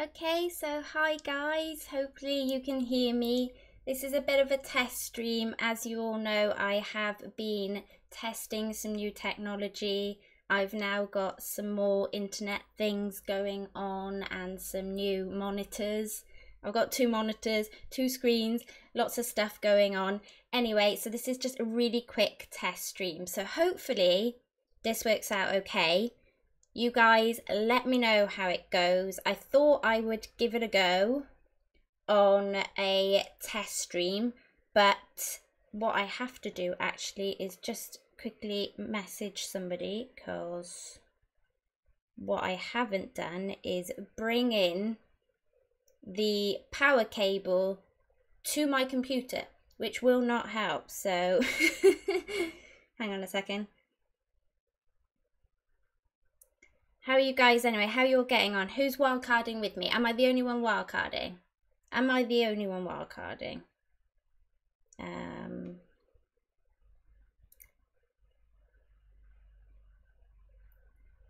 Okay, so hi guys, hopefully you can hear me. This is a bit of a test stream. As you all know, I have been testing some new technology. I've now got some more internet things going on and some new monitors. I've got 2 monitors, 2 screens, lots of stuff going on. Anyway, so this is just a really quick test stream. So hopefully this works out okay. You guys let me know how it goes. I thought I would give it a go on a test stream, but what I have to do actually is just quickly message somebody, because what I haven't done is bring in the power cable to my computer, which will not help. So hang on a second. How are you guys anyway? How are you all getting on? Who's wildcarding with me? Am I the only one wildcarding? Am I the only one wildcarding?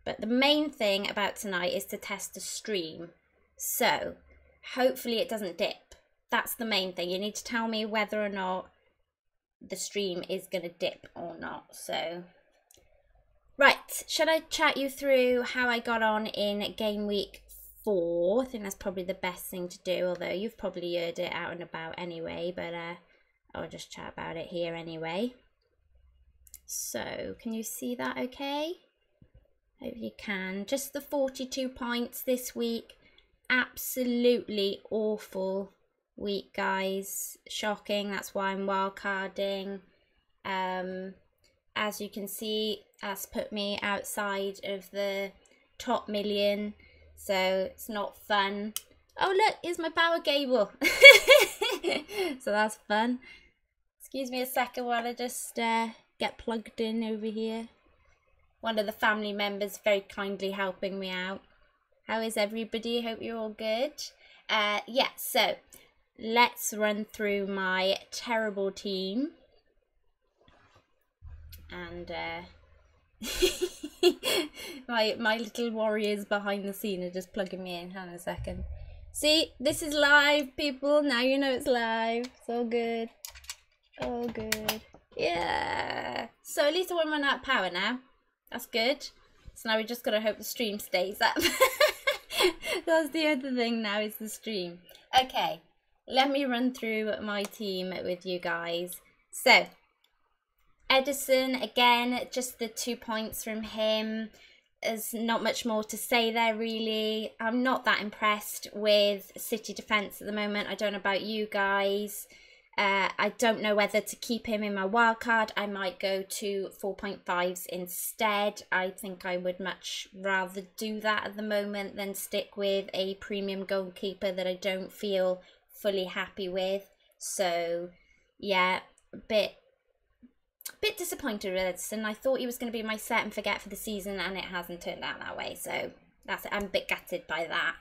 But the main thing about tonight is to test the stream. So hopefully it doesn't dip. That's the main thing. You need to tell me whether or not the stream is going to dip or not. So right, should I chat you through how I got on in Game Week 4? I think that's probably the best thing to do, although you've probably heard it out and about anyway, but I'll just chat about it here anyway. So, can you see that okay? Hope you can. Just the 42 points this week. Absolutely awful week, guys. Shocking, that's why I'm wildcarding. As you can see, that's put me outside of the top million, so it's not fun. Oh look, here's my power cable. So that's fun. Excuse me a second while I just get plugged in over here. One of the family members very kindly helping me out. How is everybody? Hope you're all good. Yeah, so let's run through my terrible team. And my little warriors behind the scene are just plugging me in. Hang on a second. See, this is live, people. Now you know it's live. It's all good. All good. Yeah. So at least I won't run out of power now. That's good. So now we just gotta hope the stream stays up. That's the other thing now, is the stream. Okay, let me run through my team with you guys. So Edison, again, just the 2 points from him. There's not much more to say there, really. I'm not that impressed with City defence at the moment. I don't know about you guys. I don't know whether to keep him in my wildcard. I might go to 4.5s instead. I think I would much rather do that at the moment than stick with a premium goalkeeper that I don't feel fully happy with. So, yeah, a bit disappointed with Edison. I thought he was going to be my set and forget for the season, and it hasn't turned out that way. So that's it. I'm a bit gutted by that.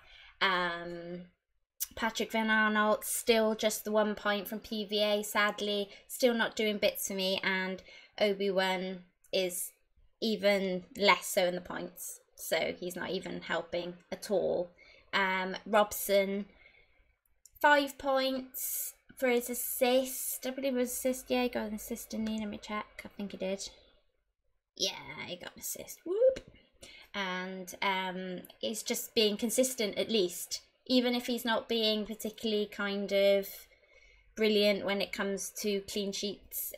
Patrick Van Aanholt, still just the 1 point from PVA, sadly. Still not doing bits for me, and Obi-Wan is even less so in the points. So he's not even helping at all. Robson, 5 points for his assist. I believe it was assist. Yeah, he got an assist, didn't he? Let me check. I think he did. Yeah, he got an assist. Whoop. And he's just being consistent, at least. Even if he's not being particularly kind of brilliant when it comes to clean sheets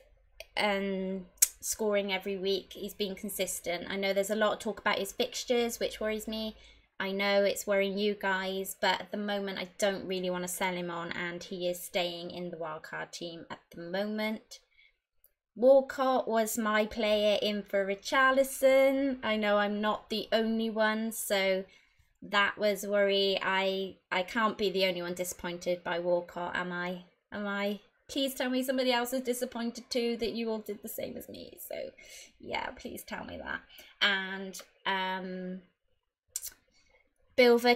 and scoring every week, he's being consistent. I know there's a lot of talk about his fixtures, which worries me. I know it's worrying you guys, but at the moment I don't really want to sell him on, and he is staying in the wildcard team at the moment. Walcott was my player in for Richarlison. I know I'm not the only one, so that was a worry. I can't be the only one disappointed by Walcott, am I? Am I? Please tell me somebody else is disappointed too, that you all did the same as me. So yeah, please tell me that. And Bilver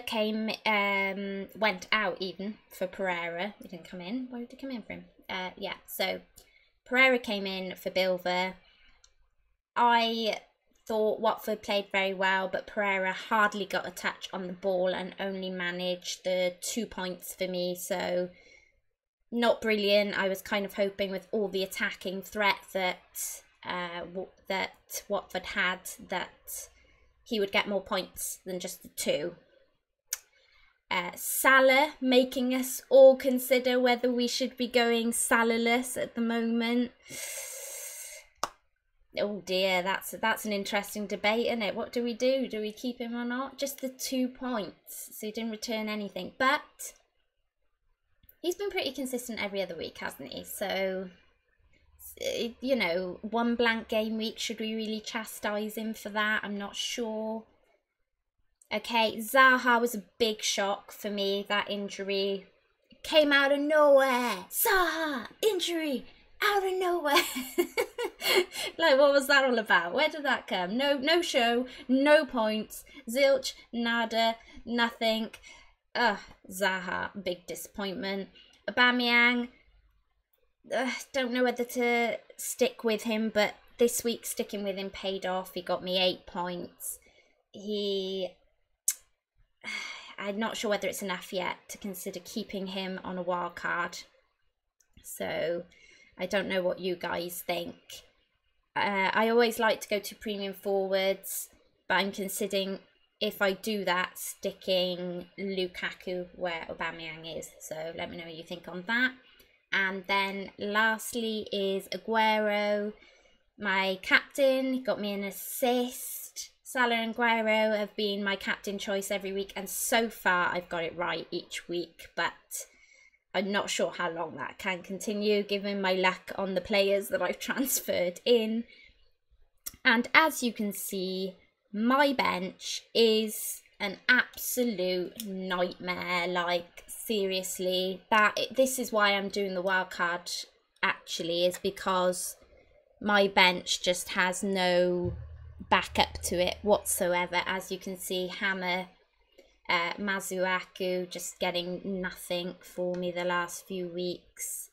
went out even for Pereira. He didn't come in. Where did he come in from? Yeah, so Pereira came in for Bilver. I thought Watford played very well, but Pereira hardly got a touch on the ball and only managed the 2 points for me. So not brilliant. I was kind of hoping with all the attacking threat that that Watford had, that he would get more points than just the 2. Salah making us all consider whether we should be going Salah-less at the moment. Oh dear, that's an interesting debate, isn't it? What do we do? Do we keep him or not? Just the 2 points, so he didn't return anything. But he's been pretty consistent every other week, hasn't he? So, you know, one blank game week, should we really chastise him for that? I'm not sure. Okay, Zaha was a big shock for me. That injury came out of nowhere. Zaha, injury, out of nowhere. Like, what was that all about? Where did that come? No show, no points, zilch, nada, nothing. Zaha, big disappointment. Aubameyang, don't know whether to stick with him, but this week sticking with him paid off. He got me 8 points. I'm not sure whether it's enough yet to consider keeping him on a wild card. So I don't know what you guys think. I always like to go to premium forwards, but I'm considering, if I do that, sticking Lukaku where Aubameyang is. So let me know what you think on that. And then lastly is Aguero, my captain, got me an assist. Salah and Aguero have been my captain choice every week, and so far I've got it right each week, but I'm not sure how long that can continue given my luck on the players that I've transferred in. And as you can see, my bench is an absolute nightmare. Like, seriously, this is why I'm doing the wildcard, actually, is because my bench just has no backup to it whatsoever. As you can see, Hammer, Mazuaku just getting nothing for me the last few weeks.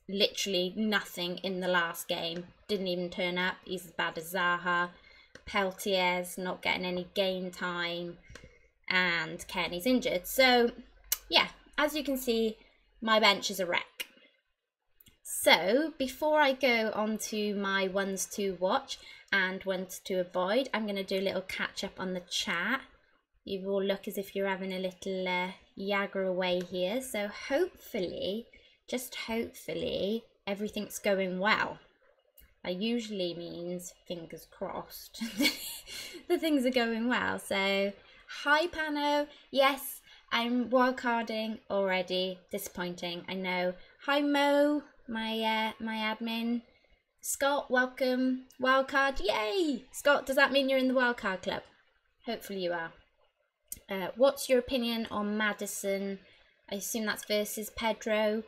Literally nothing in the last game. Didn't even turn up. He's as bad as Zaha. Peltier's not getting any game time, and Kenny's injured. So yeah, as you can see, my bench is a wreck. So before I go on to my ones to watch and ones to avoid, I'm going to do a little catch up on the chat. You all look as if you're having a little Jagger away here. So hopefully, just hopefully, everything's going well. That usually means, fingers crossed, the things are going well. So, hi Pano. Yes, I'm wildcarding already. Disappointing, I know. Hi Mo, my admin. Scott, welcome. Wildcard, yay! Scott, does that mean you're in the wildcard club? Hopefully you are. What's your opinion on Maddison? I assume that's versus Pedro.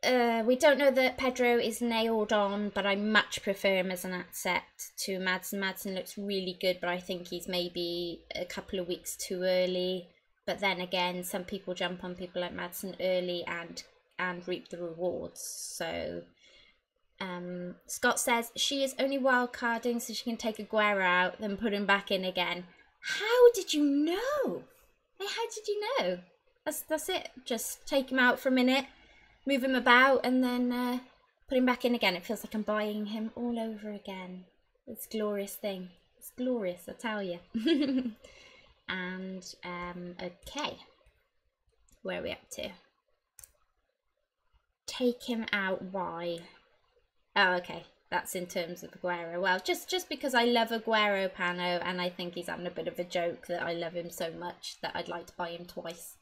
We don't know that Pedro is nailed on, but I much prefer him as an asset to Maddison. Maddison looks really good, but I think he's maybe a couple of weeks too early. But then again, some people jump on people like Maddison early and reap the rewards. So Scott says she is only wildcarding so she can take Aguero out, then put him back in again. How did you know? Hey, how did you know? That's it. Just take him out for a minute, move him about, and then put him back in again. It feels like I'm buying him all over again. It's a glorious thing. It's glorious, I tell you. And, okay. Where are we up to? Take him out, why? Oh, okay. That's in terms of Aguero. Well, just because I love Aguero, Pano, and I think he's having a bit of a joke that I love him so much that I'd like to buy him twice.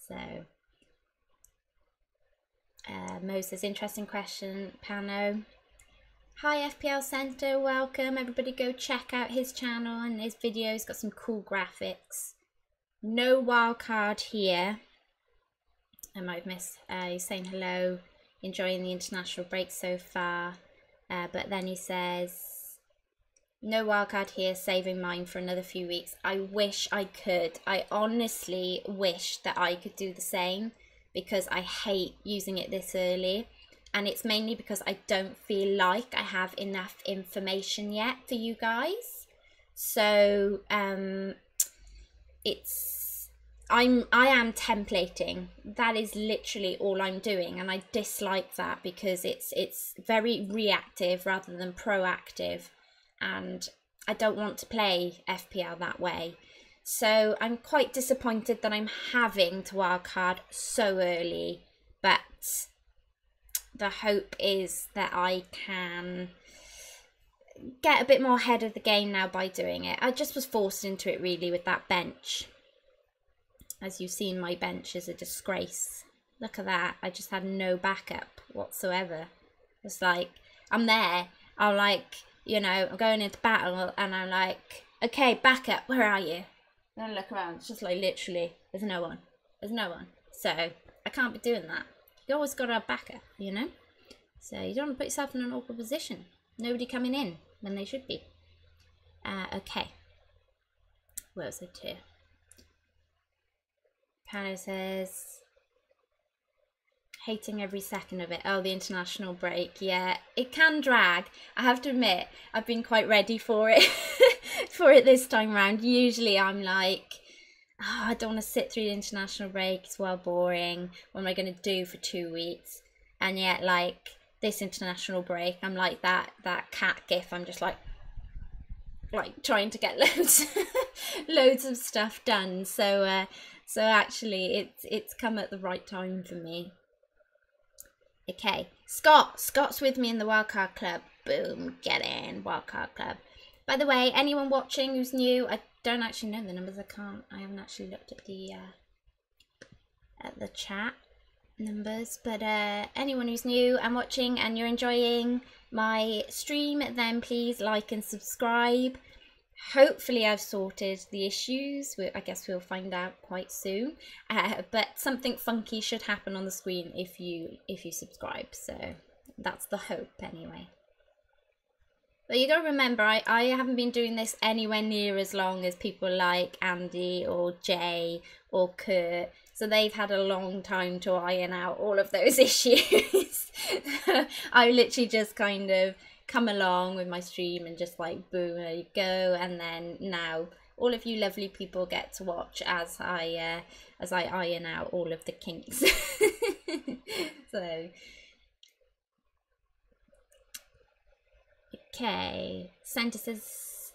So, Mo says, interesting question, Pano. Hi, FPL Centre, welcome. Everybody go check out his channel and his videos. Got some cool graphics. No wildcard here. I might have missed. He's saying hello, enjoying the international break so far. But then he says, no wildcard here, saving mine for another few weeks. I wish I could. I honestly wish that I could do the same, because I hate using it this early. and it's mainly because I don't feel like I have enough information yet for you guys. So I am templating. That is literally all I'm doing, and I dislike that because it's very reactive rather than proactive, and I don't want to play FPL that way. So I'm quite disappointed that I'm having to wildcard so early, but the hope is that I can get a bit more ahead of the game now by doing it. I just was forced into it really with that bench. As you've seen, my bench is a disgrace. Look at that. I just had no backup whatsoever. It's like, I'm there. I'm like, you know, I'm going into battle and I'm like, okay, backup, where are you? And I look around, it's just like literally, there's no one. There's no one. So I can't be doing that. You always got to have backup, you know? So you don't want to put yourself in an awkward position. Nobody coming in when they should be. Okay. Where was it here? Pano says, hating every second of it. Oh, the international break. Yeah, it can drag. I have to admit, I've been quite ready for it. For it this time around. Usually I'm like, oh, I don't want to sit through the international break. It's well boring. What am I going to do for 2 weeks? And yet, like, this international break, I'm like that cat gif. I'm just like trying to get loads of stuff done. So so actually it's come at the right time for me. Okay, Scott's with me in the Wildcard Club. Boom, get in, Wildcard Club. By the way, anyone watching who's new, I don't actually know the numbers. I haven't actually looked at the chat numbers, but anyone who's new and watching and you're enjoying my stream, then please like and subscribe. Hopefully I've sorted the issues. I guess we'll find out quite soon, but something funky should happen on the screen if you subscribe, so that's the hope anyway. But you gotta remember, I haven't been doing this anywhere near as long as people like Andy or Jay or Kurt, so they've had a long time to iron out all of those issues. I literally just kind of come along with my stream and just like, boom, there you go, and then now all of you lovely people get to watch as I iron out all of the kinks. So okay, Centre says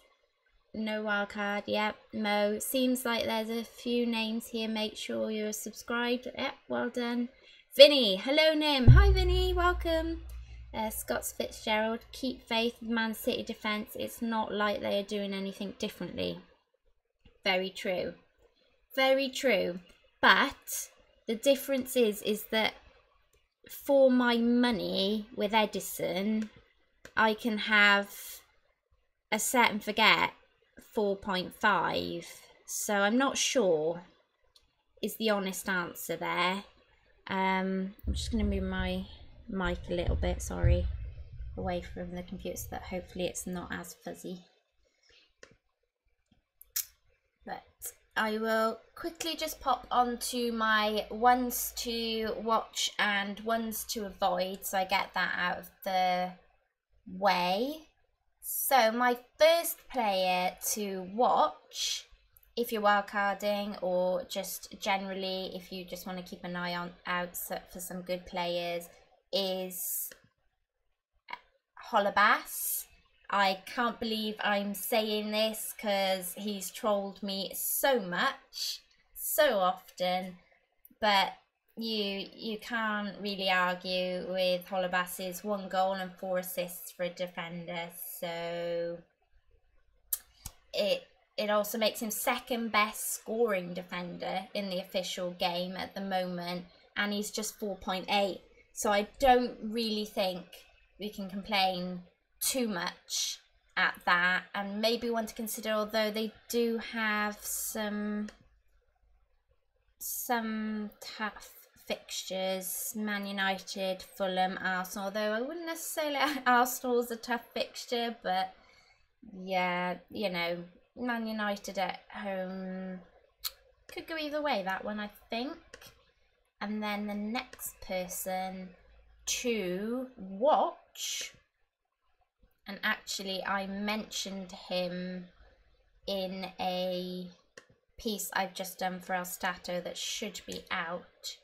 no wildcard. Yep, Mo, seems like there's a few names here. Make sure you're subscribed. Yep, well done. Vinny, hello Nim. Hi Vinny, welcome. Scott's Fitzgerald, keep faith with Man City defence. It's not like they are doing anything differently. Very true. Very true. But the difference is that for my money with Edison, I can have a set and forget 4.5. So I'm not sure is the honest answer there. I'm just going to move my mic a little bit, sorry, away from the computer so that hopefully it's not as fuzzy. But I will quickly just pop onto my ones to watch and ones to avoid so I get that out of the way. So my first player to watch, if you're wildcarding or just generally if you just want to keep an eye out for some good players, is Holobas. I can't believe I'm saying this because he's trolled me so much, so often, but you can't really argue with Holobas's 1 goal and 4 assists for a defender. So it also makes him second best scoring defender in the official game at the moment, and he's just 4.8. So I don't really think we can complain too much at that, and maybe one to consider, although they do have some tough fixtures, Man United, Fulham, Arsenal, although I wouldn't necessarily Arsenal's a tough fixture, but yeah, you know, Man United at home could go either way, that one I think. And then the next person to watch. And actually, I mentioned him in a piece I've just done for El Stato that should be out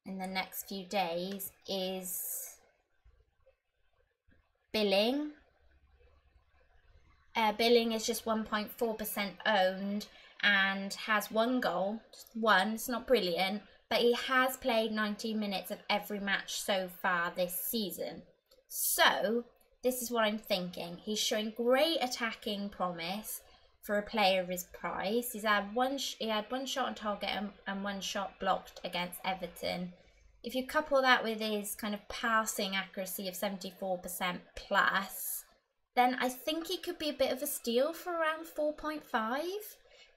in the next few days, is Billing. Billing is just 1.4% owned and has 1 goal, just 1. It's not brilliant, but he has played 90 minutes of every match so far this season. So this is what I'm thinking. He's showing great attacking promise for a player of his price. He had one shot on target and 1 shot blocked against Everton. If you couple that with his kind of passing accuracy of 74% plus, then I think he could be a bit of a steal for around 4.5,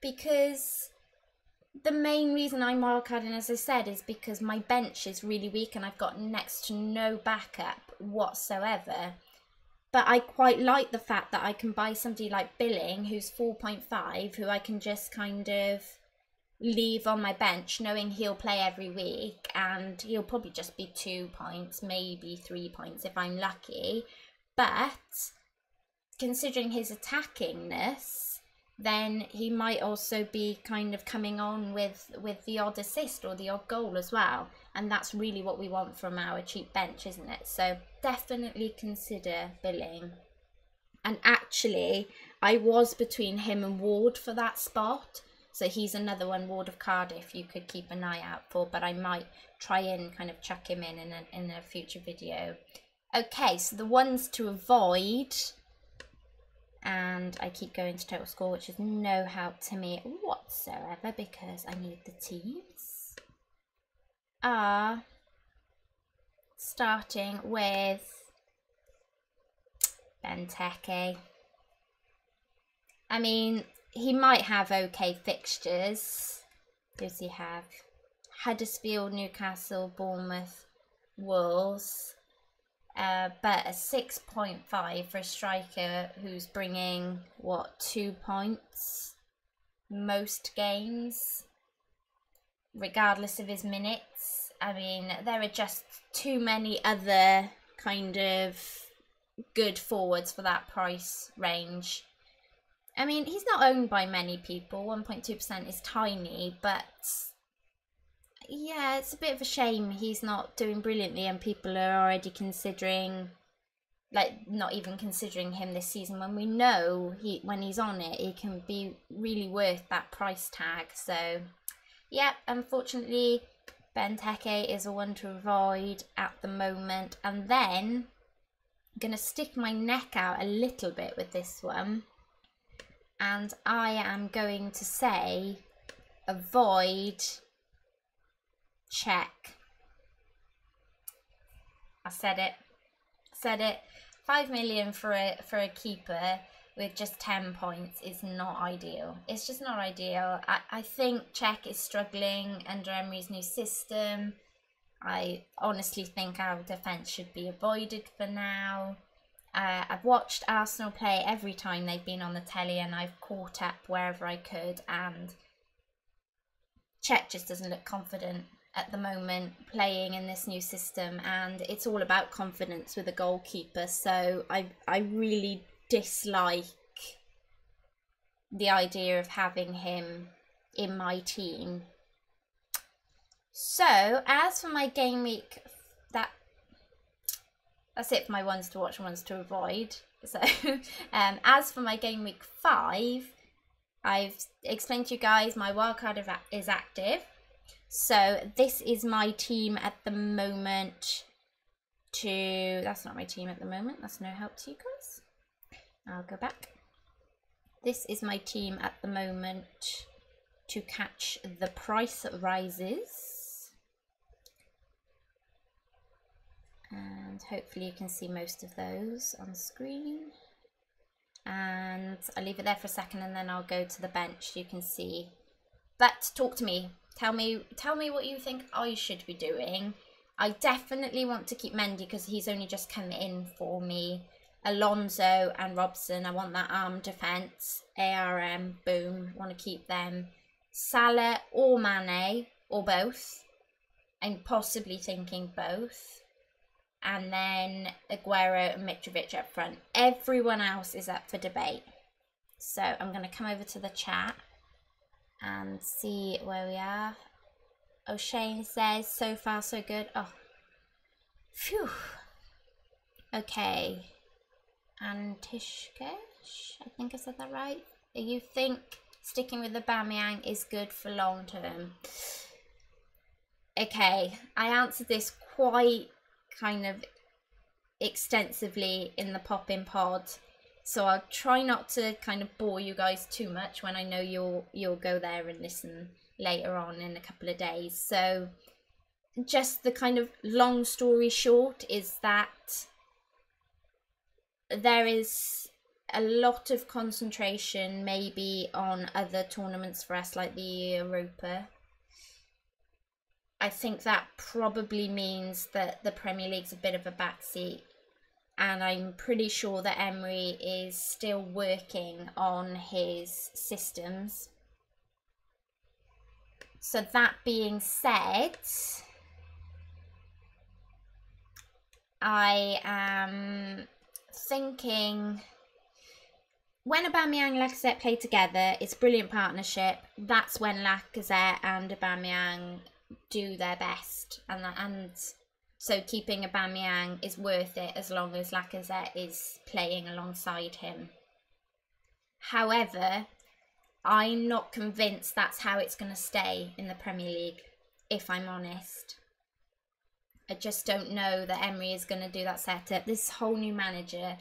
because the main reason I'm wildcarding, as I said, is because my bench is really weak and I've got next to no backup whatsoever. But I quite like the fact that I can buy somebody like Billing, who's 4.5, who I can just kind of leave on my bench knowing he'll play every week, and he'll probably just be 2 points, maybe 3 points if I'm lucky. But considering his attackingness, then he might also be kind of coming on with the odd assist or the odd goal as well. And that's really what we want from our cheap bench, isn't it? So definitely consider Billing. And actually, I was between him and Ward for that spot. So he's another one, Ward of Cardiff, you could keep an eye out for. But I might try and kind of chuck him in a future video. Okay, so the ones to avoid, and I keep going to total score, which is no help to me whatsoever because I need the teams, are starting with Benteke. I mean, he might have okay fixtures. Who does he have? Huddersfield, Newcastle, Bournemouth, Wolves. But a 6.5 for a striker who's bringing, what, 2 points most games, regardless of his minutes. I mean, there are just too many other kind of good forwards for that price range. I mean, he's not owned by many people. 1.2% is tiny, but yeah, it's a bit of a shame he's not doing brilliantly and people are already considering, like, not even considering him this season, when we know when he's on it, he can be really worth that price tag. So yeah, unfortunately Benteke is a one to avoid at the moment. And then I'm going to stick my neck out a little bit with this one, and I am going to say avoid Check. I said it. 5 million for a keeper with just 10 points is not ideal. It's just not ideal. I think Czech is struggling under Emery's new system. I honestly think our defence should be avoided for now. I've watched Arsenal play every time they've been on the telly, and I've caught up wherever I could, and Czech just doesn't look confident at the moment playing in this new system, and it's all about confidence with a goalkeeper. So I really dislike the idea of having him in my team. So as for my game week, that's it for my ones to watch and ones to avoid. So as for my game week 5, I've explained to you guys my wildcard is active. So this is my team at the moment that's not my team at the moment. That's no help to you guys. I'll go back. This is my team at the moment to catch the price rises. And hopefully you can see most of those on screen. And I'll leave it there for a second and then I'll go to the bench. You can see. But talk to me. Tell me what you think I should be doing. I definitely want to keep Mendy because he's only just come in for me. Alonso and Robson, I want that arm defence. ARM, boom, want to keep them. Salah or Mane, or both. I'm possibly thinking both. And then Aguero and Mitrovic up front. Everyone else is up for debate. So I'm going to come over to the chat and see where we are. O'Shane says, so far so good. Oh, phew. Okay. Antishkesh, I think I said that right. You think sticking with Aubameyang is good for long term? Okay, I answered this quite kind of extensively in the pop-in pod, so I'll try not to kind of bore you guys too much when I know you'll go there and listen later on in a couple of days. So just the kind of long story short is that there is a lot of concentration maybe on other tournaments for us, like the Europa. I think that probably means that the Premier League's a bit of a backseat, and I'm pretty sure that Emery is still working on his systems. So that being said, I am thinking when Aubameyang and Lacazette play together, it's a brilliant partnership. That's when Lacazette and Aubameyang do their best, and so keeping Aubameyang is worth it as long as Lacazette is playing alongside him. However, I'm not convinced that's how it's going to stay in the Premier League, if I'm honest. I just don't know that Emery is going to do that setup. This whole new manager,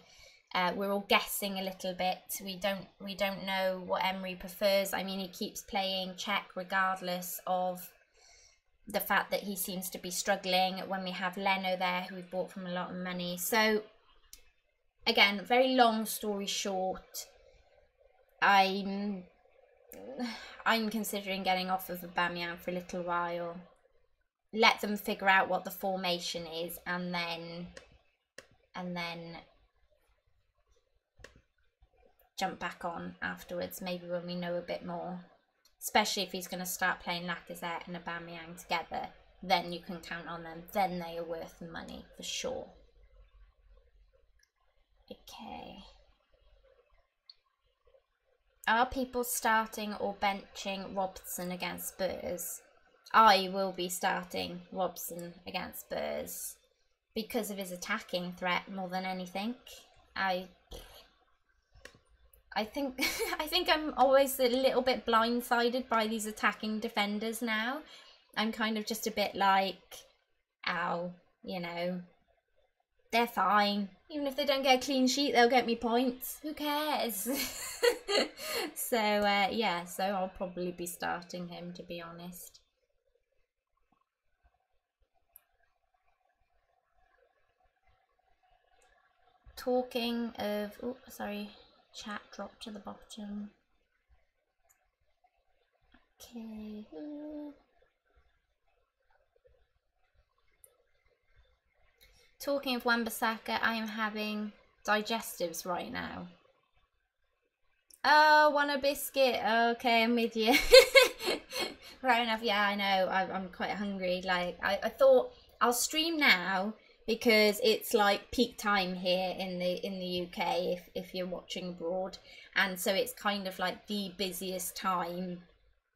we're all guessing a little bit. We don't know what Emery prefers. I mean, he keeps playing Czech regardless of the fact that he seems to be struggling when we have Leno there, who we bought from a lot of money. So again, very long story short, I'm considering getting off of Aubameyang for a little while. Let them figure out what the formation is, and then jump back on afterwards, maybe when we know a bit more. Especially if he's going to start playing Lacazette and Aubameyang together, then you can count on them. Then they are worth the money, for sure. Okay. Are people starting or benching Robson against Spurs? I will be starting Robson against Spurs because of his attacking threat more than anything. I think I'm always a little bit blindsided by these attacking defenders now. I'm kind of just a bit like, ow, you know, they're fine. Even if they don't get a clean sheet, they'll get me points. Who cares? So, yeah, so I'll probably be starting him, to be honest. Talking of, oh, sorry. Chat dropped to the bottom. Okay. Talking of Wan-Bissaka, I am having digestives right now. Oh, want a biscuit? Okay, I'm with you. Right enough. Yeah, I know. I'm quite hungry. Like, I thought I'll stream now, because it's like peak time here in the UK if you're watching abroad, and so it's kind of like the busiest time,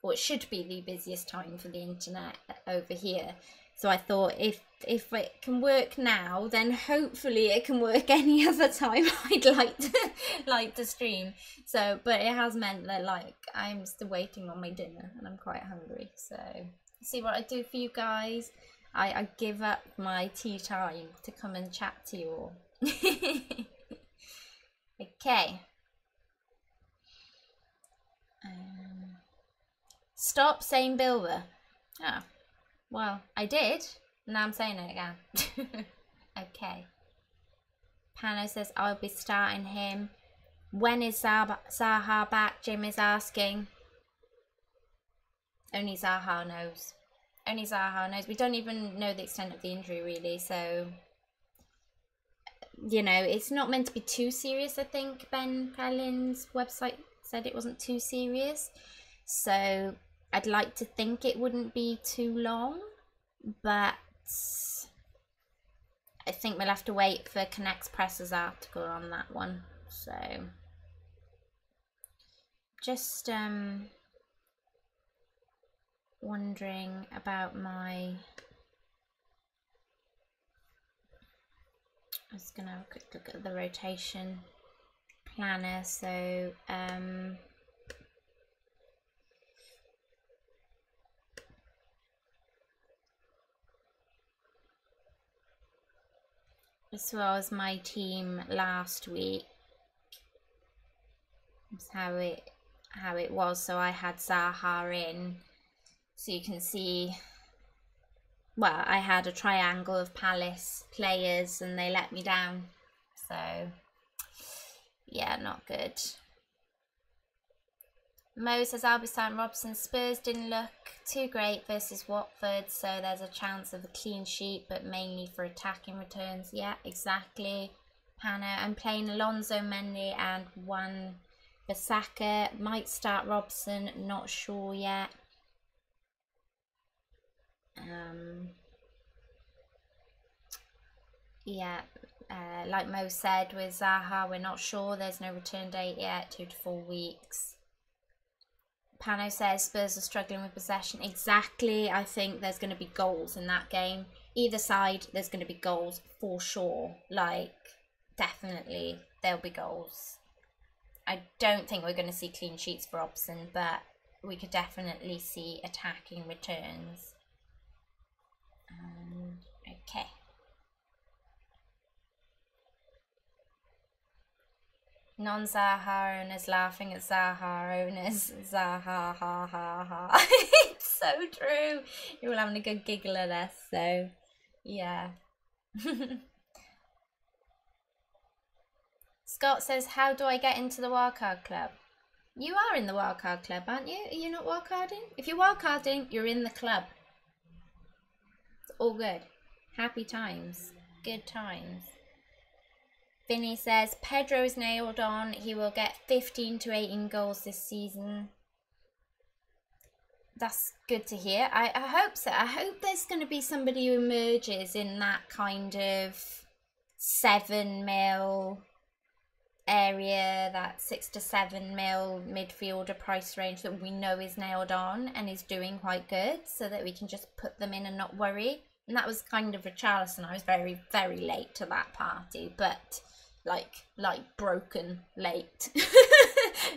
or it should be the busiest time for the internet over here. So I thought if it can work now, then hopefully it can work any other time I'd like to stream. So, but it has meant that like I'm still waiting on my dinner and I'm quite hungry. So see what I do for you guys. I give up my tea time to come and chat to you all. Okay. Stop saying Bilber. Oh, well, I did. Now I'm saying it again. Okay. Pano says I'll be starting him. When is Zaha back? Jim is asking. Only Zaha knows. Only Zaha knows. We don't even know the extent of the injury, really. So, you know, it's not meant to be too serious, I think. Ben Perlin's website said it wasn't too serious. So, I'd like to think it wouldn't be too long. but I think we'll have to wait for Connect's Press's article on that one. So just wondering about my, I was gonna have a quick look at the rotation planner. So this was my team last week. That's how it was. So I had Zaha in, so you can see, well, I had a triangle of Palace players and they let me down. So yeah, not good. Mo says Albert Robson, Spurs didn't look too great versus Watford, so there's a chance of a clean sheet, but mainly for attacking returns. Yeah, exactly. Hannah, I'm playing Alonso, Mendy and Wan Bissaka. Might start Robson, not sure yet. Yeah, like Mo said, with Zaha, we're not sure. There's no return date yet, 2 to 4 weeks. Pano says Spurs are struggling with possession. Exactly. I think there's going to be goals in that game. Either side, there's going to be goals for sure. Like, definitely, there'll be goals. I don't think we're going to see clean sheets for Robson, but we could definitely see attacking returns. Okay. Non-Zaha owners laughing at Zaha owners. Zaha, ha, ha, ha. It's so true. You're all having a good giggle at us, so yeah. Scott says, how do I get into the Wildcard Club? You are in the Wildcard Club, aren't you? Are you not wildcarding? If you're wildcarding, you're in the club. It's all good. Happy times. Good times. Vinny says, Pedro is nailed on. He will get 15 to 18 goals this season. That's good to hear. I hope so. I hope there's going to be somebody who emerges in that kind of 7 mil area, that 6 to 7 mil midfielder price range that we know is nailed on and is doing quite good, so that we can just put them in and not worry. And that was kind of Richarlison. I was very, very late to that party, but like broken late.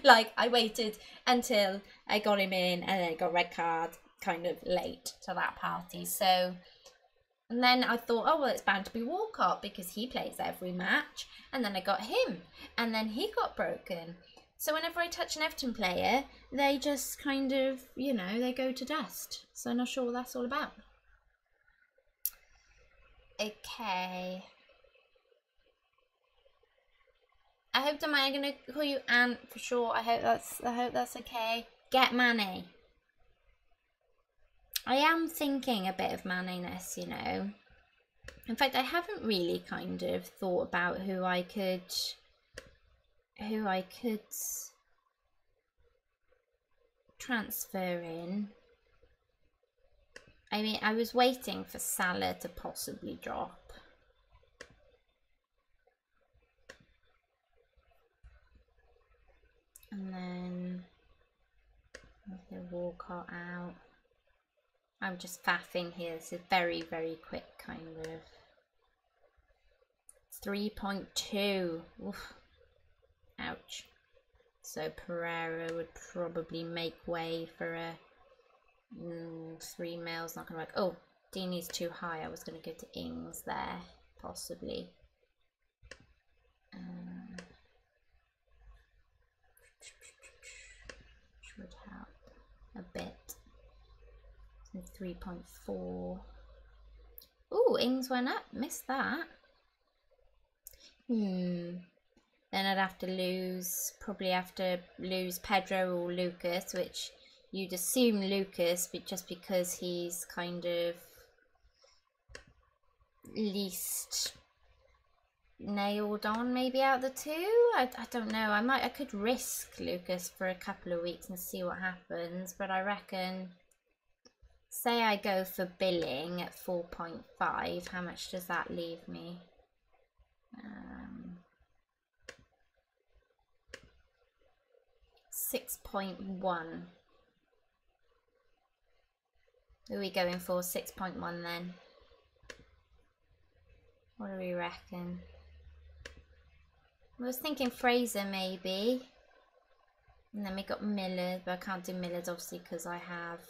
Like I waited until I got him in and then I got red card kind of late to that party. So, and then I thought, oh well, it's bound to be Walcott because he plays every match. And then I got him and then he got broken. So whenever I touch an Everton player, they just kind of, you know, they go to dust. So I'm not sure what that's all about. Okay. I hope I'm gonna call you Ant for sure. I hope that's okay. Get Mane. I am thinking a bit of Mane-ness, you know. In fact, I haven't really kind of thought about who I could transfer in. I mean, I was waiting for Salah to possibly drop. And then the Walcott out. I'm just faffing here. This is very, very quick kind of. 3.2. Oof. Ouch. So Pereira would probably make way for a 3 mils. Not gonna work. Oh, Deeney's too high. I was gonna go to Ings there, possibly. Would help a bit. 3.4. Ooh, Ings went up. Missed that. Then I'd have to lose, probably have to lose Pedro or Lucas, which you'd assume Lucas, but just because he's kind of least nailed on maybe out of the two. I don't know. I could risk Lucas for a couple of weeks and see what happens, but I reckon Say I go for billing at 4.5, how much does that leave me? 6.1. Who are we going for? 6.1 then. What do we reckon? I was thinking Fraser maybe. And then we got Millard, but I can't do Millard obviously because I have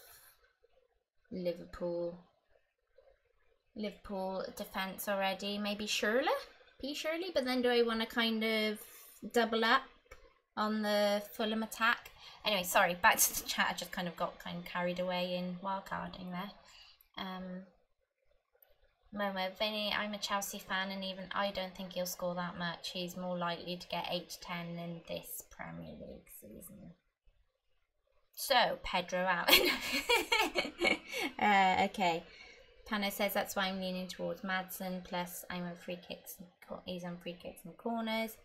Liverpool defence already. Maybe Shirley? P. Shirley? But then do I want to kind of double up on the Fulham attack? Anyway, sorry, back to the chat. I just kind of got carried away in wildcarding there. Momo, Vinny, I'm a Chelsea fan and even I don't think he'll score that much. He's more likely to get 8 to 10 in this Premier League season. So, Pedro out. Okay. Pano says that's why I'm leaning towards Madsen, plus I'm on free kicks. He's on free kicks and corners.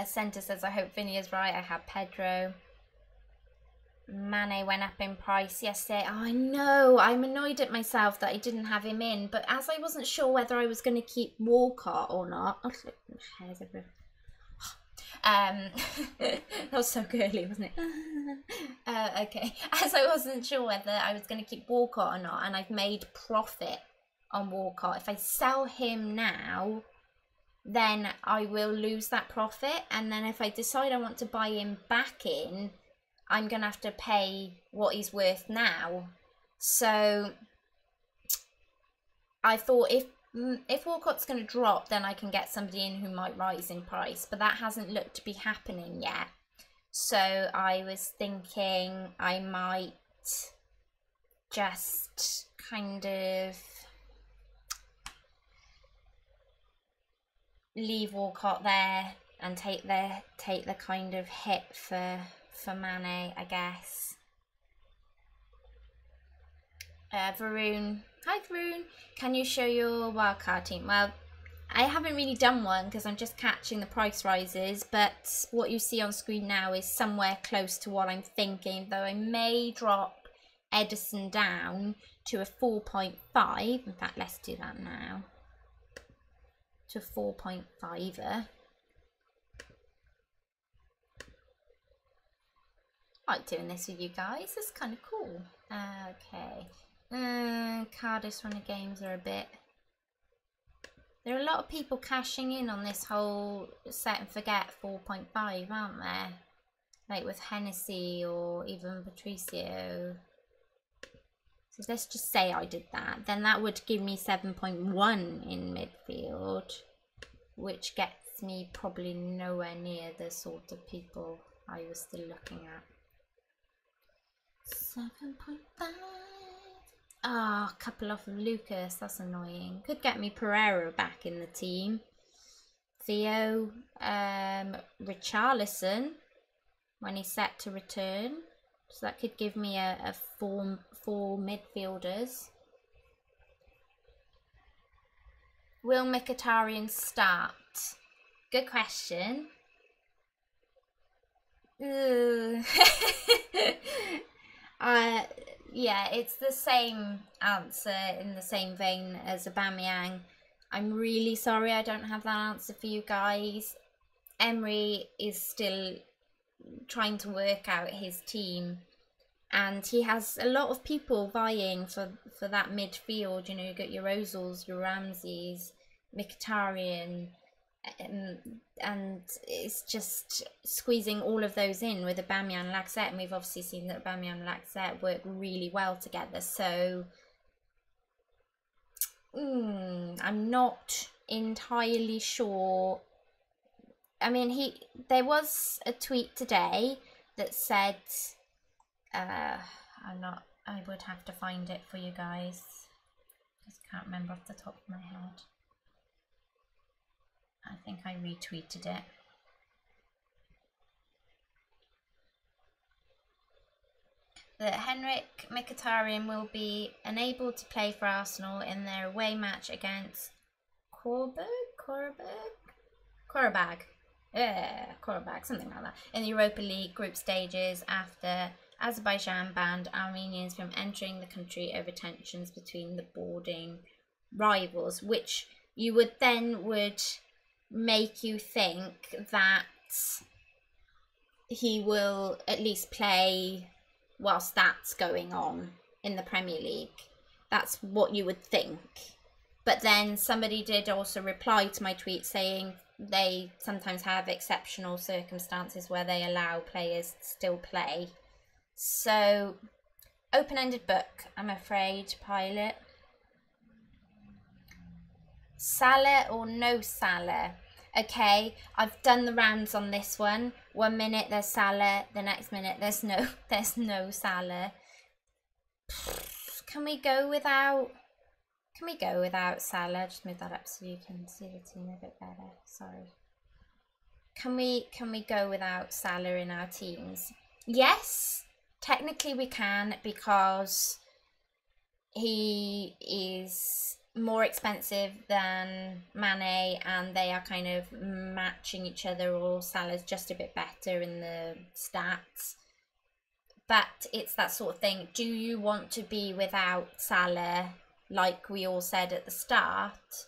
Centre says I hope Vinny is right. I have Pedro. Mane went up in price yesterday. Oh, I know. I'm annoyed at myself that I didn't have him in, but as I wasn't sure whether I was going to keep Walcott or not. Oh, look, my hair's everywhere. That was so girly, wasn't it? Okay. As I wasn't sure whether I was going to keep Walcott or not, and I've made profit on Walcott. If I sell him now, then I will lose that profit, and then if I decide I want to buy him back in, I'm going to have to pay what he's worth now. So I thought if Walcott's going to drop, then I can get somebody in who might rise in price. But that hasn't looked to be happening yet. So I was thinking I might just kind of leave Walcott there and take the kind of hit for Mane, I guess. Varun. Hi Varun. Can you show your wildcard team? Well, I haven't really done one because I'm just catching the price rises, but what you see on screen now is somewhere close to what I'm thinking, though I may drop Edison down to a 4.5. In fact, let's do that now. To 4.5er. I like doing this with you guys. It's kind of cool. Okay. Cardiff's run of games are a bit... There are a lot of people cashing in on this whole set and forget 4.5, aren't there? Like with Hennessy or even Patricio. So let's just say I did that. Then that would give me 7.1 in midfield, which gets me probably nowhere near the sort of people I was still looking at. 7.5. Ah, a couple off of Lucas. That's annoying. Could get me Pereira back in the team. Theo, Richarlison when he's set to return. So that could give me a four midfielders. Will Mkhitaryan start? Good question. Yeah, it's the same answer in the same vein as Aubameyang. I'm really sorry I don't have that answer for you guys. Emery is still trying to work out his team, and he has a lot of people vying for that midfield. You know, you got your Ozils, your Ramseys, Mkhitaryan, and it's just squeezing all of those in with Aubameyang and Lacazette, and we've obviously seen that Aubameyang and Lacazette work really well together. So I'm not entirely sure. I mean, there was a tweet today that said, I would have to find it for you guys. Just can't remember off the top of my head. I think I retweeted it. That Henrik Mkhitaryan will be unable to play for Arsenal in their away match against Korabag, something like that, in the Europa League group stages after Azerbaijan banned Armenians from entering the country over tensions between the boarding rivals, which you would make you think that he will at least play whilst that's going on in the Premier League. That's what you would think. But then somebody did also reply to my tweet saying they sometimes have exceptional circumstances where they allow players to still play. So, open-ended book, I'm afraid, Pilot. Salah or no Salah? Okay, I've done the rounds on this one. 1 minute there's Salah, the next minute there's no Salah. Can we go without Salah? Just move that up so you can see the team a bit better. Sorry. Can we go without Salah in our teams? Yes, technically we can, because he is more expensive than Mane and they are kind of matching each other, or Salah's just a bit better in the stats. But it's that sort of thing. Do you want to be without Salah, like we all said at the start,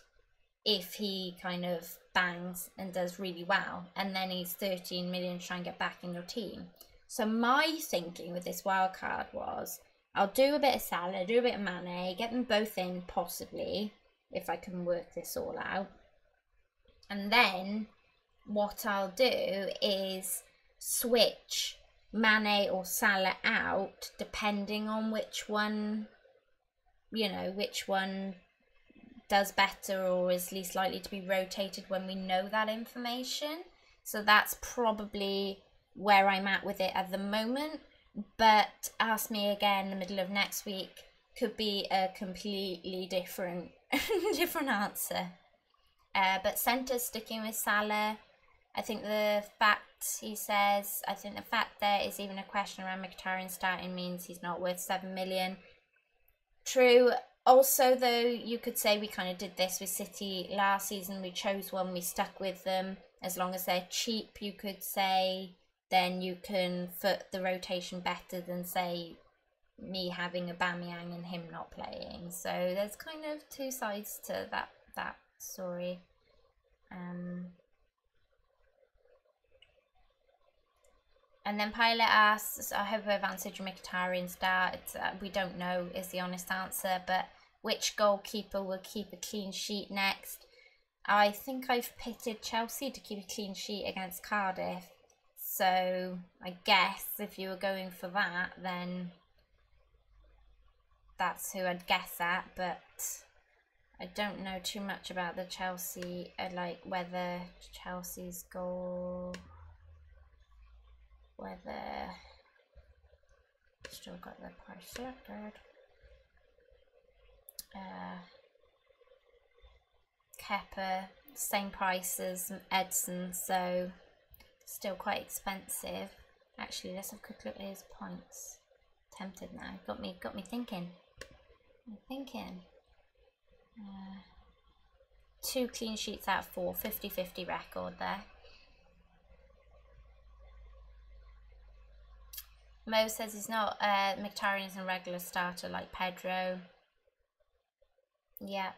if he kind of bangs and does really well, and then he's 13 million to try and get back in your team? So my thinking with this wild card was, I'll do a bit of Salah, do a bit of Mane, get them both in possibly, if I can work this all out. And then what I'll do is switch Mane or Salah out depending on which one, you know, which one does better or is least likely to be rotated when we know that information. So that's probably where I'm at with it at the moment. But ask me again in the middle of next week, could be a completely different answer. But centre sticking with Salah. I think the fact there is even a question around Mkhitaryan starting means he's not worth 7 million. True. Also, though, you could say we kind of did this with City last season. We chose one, we stuck with them. As long as they're cheap, you could say, then you can foot the rotation better than, say, me having Aubameyang and him not playing. So there's kind of two sides to that story. And then Pilot asks, I hope I've answered your Mkhitaryan start. We don't know is the honest answer, but which goalkeeper will keep a clean sheet next? I think I've pitted Chelsea to keep a clean sheet against Cardiff. So I guess if you were going for that, then that's who I'd guess at. But I don't know too much about the Chelsea, like whether Chelsea's goal, whether still got the price selected. Kepa, same price as Edson, so still quite expensive. Actually, let's have a quick look at his points. Tempted now. Got me thinking. I'm thinking. 2 clean sheets out of 4. 50-50 record there. Mo says he's not. Mkhitaryan is a regular starter like Pedro. Yeah.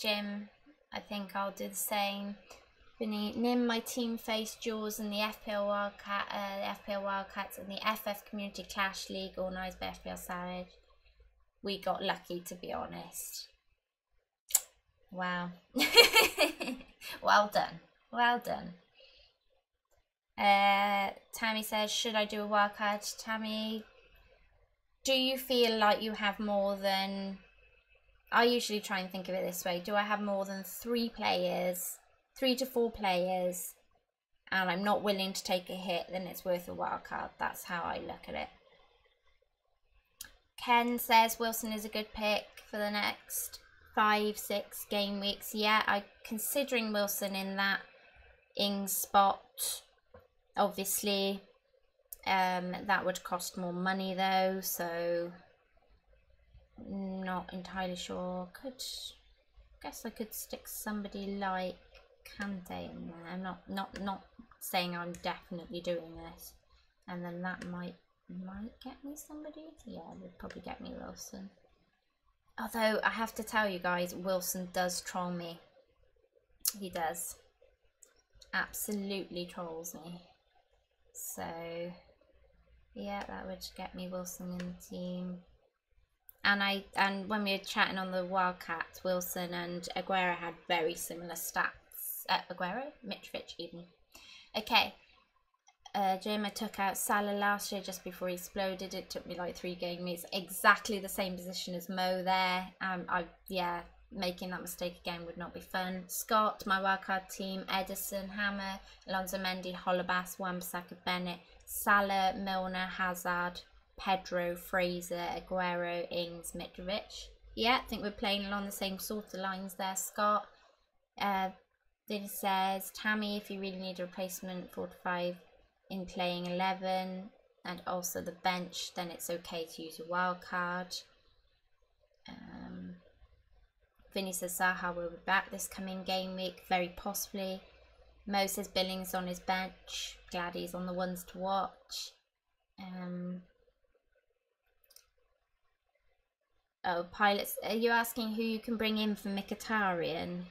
Jim, I think I'll do the same. Nim, my team faced Jaws in the FPL Wildcats and the FF Community Clash League organised by FPL Savage. We got lucky, to be honest. Wow. Well done. Well done. Tammy says, should I do a wildcard? Tammy, do you feel like you have more than... I usually try and think of it this way. Do I have more than 3 players, 3 to 4 players, and I'm not willing to take a hit, then it's worth a wildcard. That's how I look at it. Ken says Wilson is a good pick for the next 5-6 game weeks. Yeah, I'm considering Wilson in that Ings spot. Obviously, that would cost more money though, so not entirely sure. Guess I could stick somebody like Kante in there. I'm not saying I'm definitely doing this, and then that might might get me somebody. Yeah, would probably get me Wilson. Although I have to tell you guys, Wilson does troll me. He does. Absolutely trolls me. So yeah, that would get me Wilson in the team. And when we were chatting on the Wildcard, Wilson and Aguero had very similar stats. Aguero? Mitrovic even. Okay. Jema took out Salah last year just before he exploded. It took me like 3 game weeks. Exactly the same position as Mo there. Yeah, making that mistake again would not be fun. Scott, my wildcard team, Edison, Hammer, Alonso Mendy, Holobas, Wan-Bissaka, Bennett, Salah, Milner, Hazard, Pedro, Fraser, Aguero, Ings, Mitrovic. Yeah, I think we're playing along the same sort of lines there, Scott. Then it says, Tammy, if you really need a replacement, 4 to 5 in playing 11, and also the bench, then it's okay to use a wild card. Vinny says Zaha will be back this coming game week, very possibly. Mo says Billings on his bench. Glad he's on the ones to watch. Oh, pilots, are you asking who you can bring in for Mkhitaryan?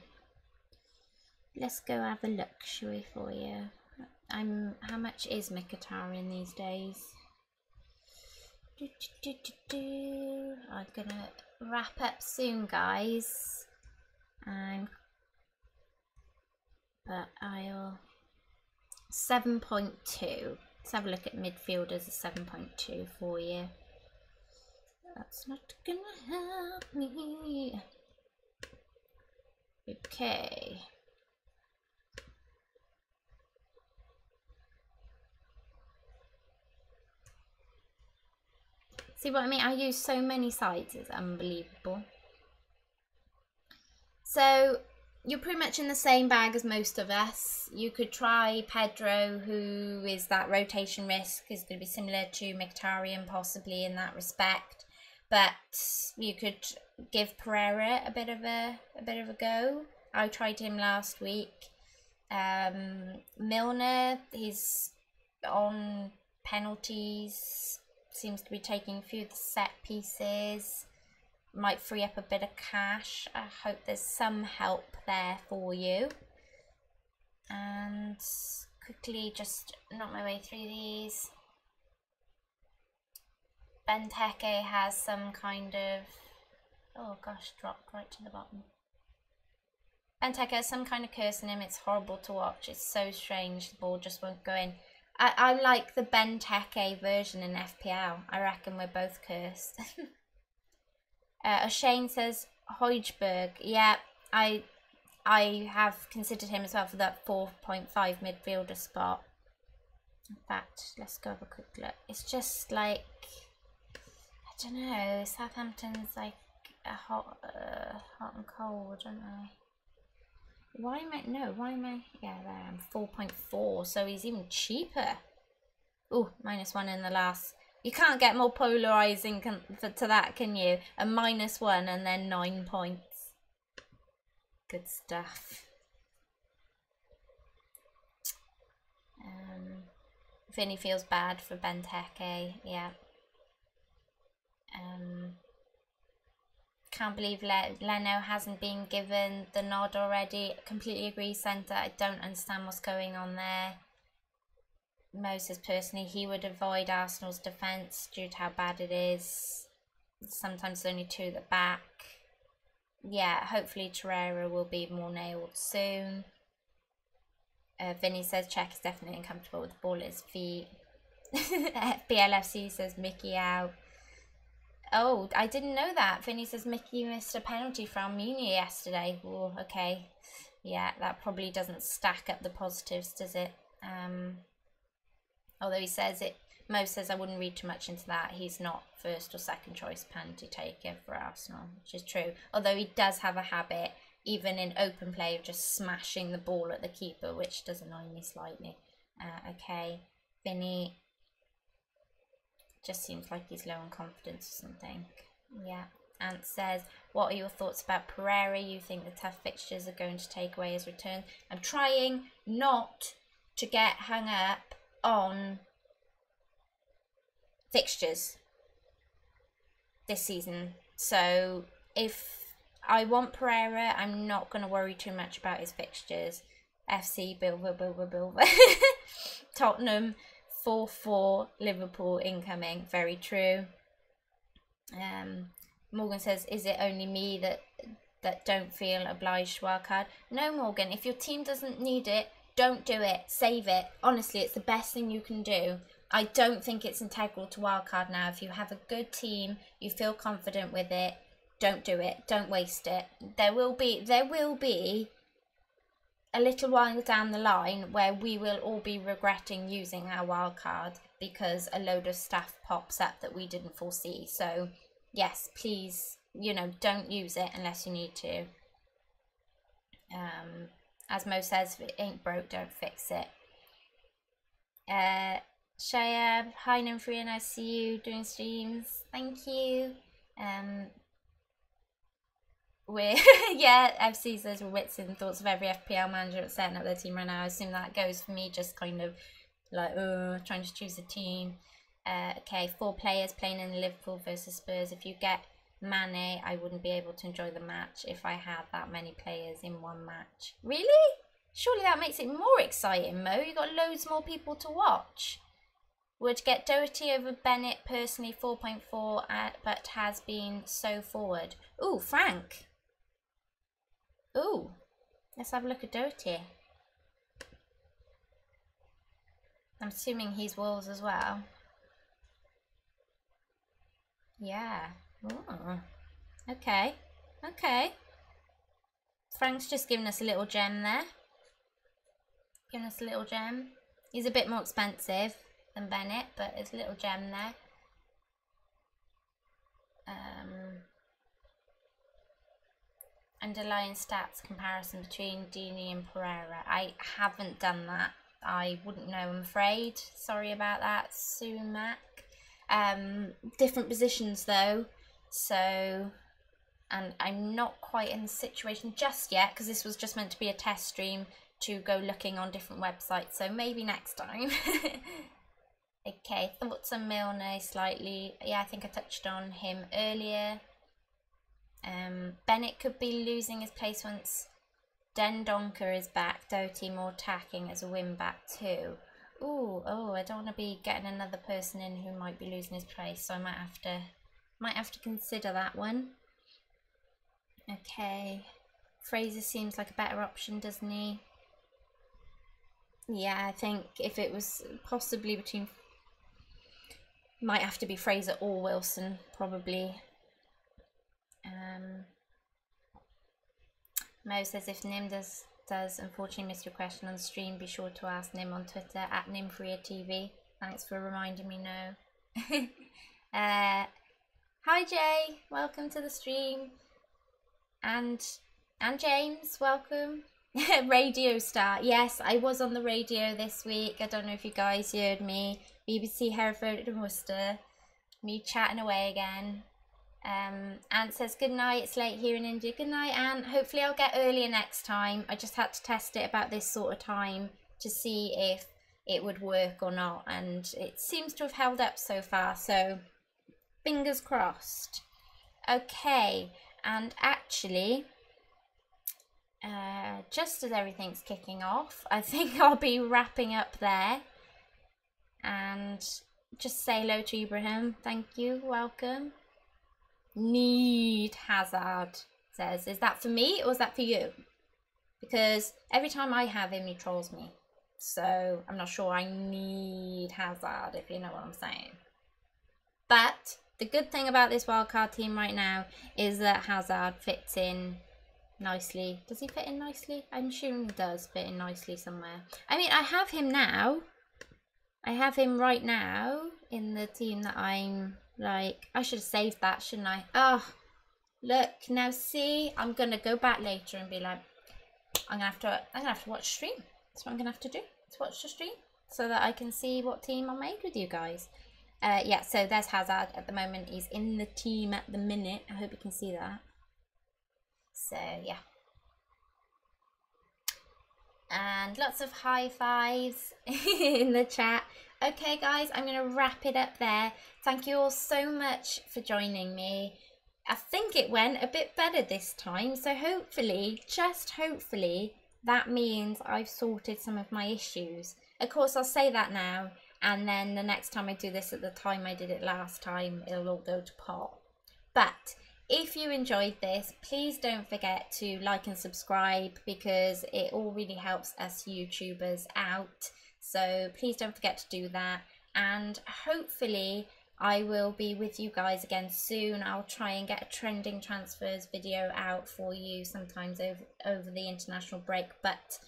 Let's go have a look, shall we, for you? How much is Mkhitaryan these days? I'm gonna wrap up soon, guys. But I'll 7.2. Let's have a look at midfielders at 7.2 for you. That's not gonna help me. Okay. See what I mean? I use so many sites, it's unbelievable. So you're pretty much in the same bag as most of us. You could try Pedro, who is that rotation risk, is going to be similar to Mkhitaryan possibly in that respect. But you could give Pereira a bit of a go. I tried him last week. Milner, he's on penalties. Seems to be taking a few of the set pieces. Might free up a bit of cash. I hope there's some help there for you. And quickly just knock my way through these. Benteke has some kind of... Oh gosh, dropped right to the bottom. Benteke has some kind of curse in him. It's horrible to watch. It's so strange. The ball just won't go in. I like the Benteke version in FPL. I reckon we're both cursed. Shane says Højbjerg. Yeah, I have considered him as well for that 4.5 midfielder spot. In fact, let's go have a quick look. It's just like, I don't know, Southampton's like a hot and cold, aren't they? Why am I, yeah, there I am, 4.4, so he's even cheaper. Ooh, -1 in the last. You can't get more polarising to that, can you? A -1 and then 9 points. Good stuff. Vinny feels bad for Benteke, yeah. Can't believe Leno hasn't been given the nod already. Completely agree, Centre. I don't understand what's going on there. Moses personally, he would avoid Arsenal's defence due to how bad it is. Sometimes only 2 at the back. Yeah, hopefully Torreira will be more nailed soon. Vinny says Czech is definitely uncomfortable with the ball at his feet. BLFC says Mickey out. Oh, I didn't know that. Vinny says Mickey missed a penalty from Muni yesterday. Oh, okay. Yeah, that probably doesn't stack up the positives, does it? Although he says it, Mo says I wouldn't read too much into that. He's not first or second choice penalty taker for Arsenal, which is true. Although he does have a habit, even in open play, of just smashing the ball at the keeper, which does annoy me slightly. Okay, Vinny. Just seems like he's low on confidence or something. Yeah. Ant says, what are your thoughts about Pereira? You think the tough fixtures are going to take away his return? I'm trying not to get hung up on fixtures this season. So if I want Pereira, I'm not going to worry too much about his fixtures. FC, Bilba. Tottenham, 4-4, Liverpool incoming. Very true. Morgan says, is it only me that don't feel obliged to wildcard? No, Morgan, if your team doesn't need it, don't do it. Save it. Honestly, it's the best thing you can do. I don't think it's integral to wildcard now. If you have a good team, you feel confident with it, don't do it. Don't waste it. There will be a little while down the line where we will all be regretting using our wildcard because a load of stuff pops up that we didn't foresee. So yes, please, you know, don't use it unless you need to. As Mo says, if it ain't broke, don't fix it. Shayab, hi Nymphrey, and I see you doing streams. Thank you. We're yeah, FC says we're witsing thoughts of every FPL manager that's setting up their team right now. I assume that goes for me, just kind of like trying to choose a team. Okay, 4 players playing in Liverpool versus Spurs. If you get Mane, I wouldn't be able to enjoy the match if I had that many players in one match. Really? Surely that makes it more exciting, Mo. You got loads more people to watch. Would get Doherty over Bennett personally, 4.4, but has been so forward. Ooh, Frank. Ooh, let's have a look at Doherty. I'm assuming he's Wolves as well. Yeah. Ooh. Okay. Okay. Frank's just giving us a little gem there. Giving us a little gem. He's a bit more expensive than Bennett, but it's a little gem there. Underlying stats comparison between Dini and Pereira. I haven't done that. I wouldn't know, I'm afraid. Sorry about that, Sumac. Different positions though, so, and I'm not quite in the situation just yet because this was just meant to be a test stream to go looking on different websites, so maybe next time. Okay, thoughts on Milner slightly. Yeah, I think I touched on him earlier. Bennett could be losing his place once Dendonker is back. Doty more attacking as a win back too. Ooh, oh, I don't want to be getting another person in who might be losing his place, so I might have to consider that one. Okay, Fraser seems like a better option, doesn't he? Yeah, I think if it was possibly between, might have to be Fraser or Wilson, probably. Mo says if Nim does unfortunately miss your question on the stream, be sure to ask Nim on Twitter at NimFreeTV. Thanks for reminding me now. Hi Jay, welcome to the stream. And James, welcome. Radio star. Yes, I was on the radio this week. I don't know if you guys heard me. BBC Hereford and Worcester. Me chatting away again. Ant says good night, it's late here in India. Good night, Ant. Hopefully I'll get earlier next time. I just had to test it about this sort of time to see if it would work or not, and it seems to have held up so far, so fingers crossed. Okay, and actually just as everything's kicking off, I think I'll be wrapping up there and just say hello to Ibrahim. Thank you, welcome. Need Hazard says, is that for me or is that for you? Because every time I have him he trolls me, so I'm not sure I need Hazard, if you know what I'm saying. But the good thing about this wildcard team right now is that Hazard fits in nicely. Does he fit in nicely? I'm assuming he does fit in nicely somewhere. I mean, I have him now. I have him right now in the team that I'm like, I should have saved that, shouldn't I? Oh, look, now see, I'm gonna go back later and be like, I'm gonna have to watch stream. That's what I'm gonna have to do. Let's watch the stream so that I can see what team I made with you guys. Yeah, so there's Hazard at the moment. He's in the team at the minute. I hope you can see that. So yeah, and lots of high fives in the chat. Okay guys, I'm going to wrap it up there. Thank you all so much for joining me. I think it went a bit better this time, so hopefully, just hopefully, that means I've sorted some of my issues. Of course, I'll say that now, and then the next time I do this at the time I did it last time, it'll all go to pot. But if you enjoyed this, please don't forget to like and subscribe, because it all really helps us YouTubers out. So please don't forget to do that, and hopefully I will be with you guys again soon. I'll try and get a trending transfers video out for you sometimes over the international break. But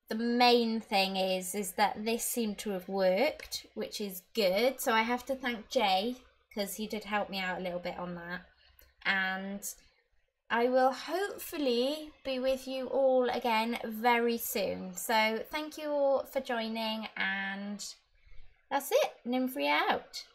the main thing is that this seemed to have worked, which is good. So I have to thank Jay, because he did help me out a little bit on that. And I will hopefully be with you all again very soon. So thank you all for joining, and that's it. Nymphrey out.